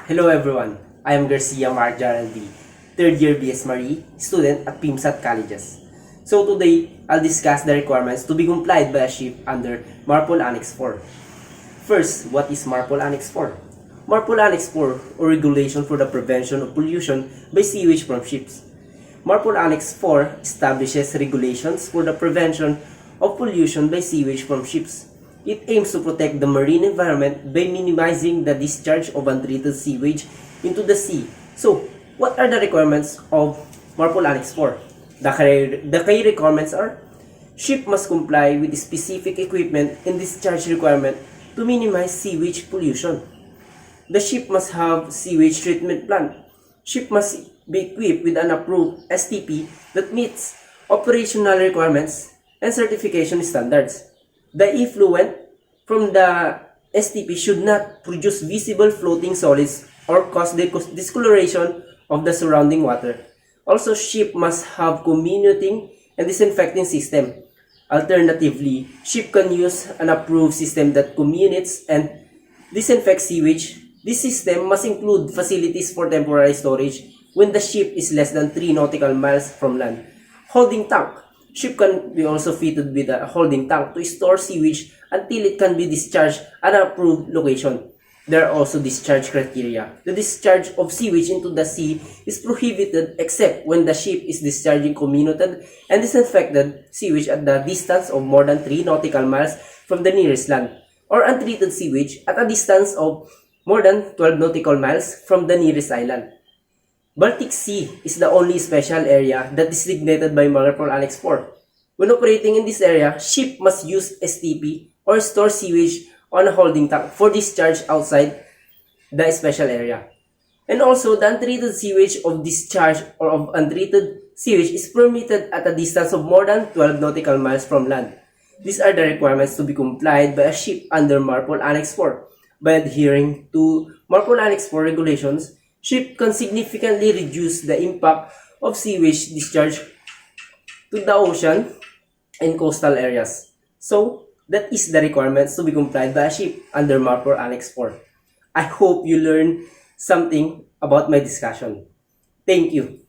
Hello everyone, I am Garcia Mark Jaraldi, third year BS Marie, student at PIMSAT Colleges. So today, I'll discuss the requirements to be complied by a ship under MARPOL Annex 4. First, what is MARPOL Annex 4? MARPOL Annex 4, or Regulation for the Prevention of Pollution by Sewage from Ships. MARPOL Annex 4 establishes regulations for the prevention of pollution by sewage from ships. It aims to protect the marine environment by minimizing the discharge of untreated sewage into the sea. So, what are the requirements of MARPOL Annex 4? The key requirements are: ship must comply with specific equipment and discharge requirement to minimize sewage pollution. The ship must have sewage treatment plant. Ship must be equipped with an approved STP that meets operational requirements and certification standards. The effluent from the STP should not produce visible floating solids or cause discoloration of the surrounding water. Also, ship must have comminuting and disinfecting system. Alternatively, ship can use an approved system that comminates and disinfects sewage. This system must include facilities for temporary storage when the ship is less than 3 nautical miles from land. Holding tank. Ship can be also fitted with a holding tank to store sewage until it can be discharged at an approved location. There are also discharge criteria. The discharge of sewage into the sea is prohibited except when the ship is discharging comminuted and disinfected sewage at the distance of more than 3 nautical miles from the nearest land, or untreated sewage at a distance of more than 12 nautical miles from the nearest island. Baltic Sea is the only special area that is designated by MARPOL Annex 4. When operating in this area, ship must use STP or store sewage on a holding tank for discharge outside the special area. And also, the untreated sewage of discharge or of untreated sewage is permitted at a distance of more than 12 nautical miles from land. These are the requirements to be complied by a ship under MARPOL Annex 4. By adhering to MARPOL Annex 4 regulations, ship can significantly reduce the impact of sewage discharge to the ocean and coastal areas. So, that is the requirements to be complied by a ship under MARPOL Annex 4. I hope you learned something about my discussion. Thank you.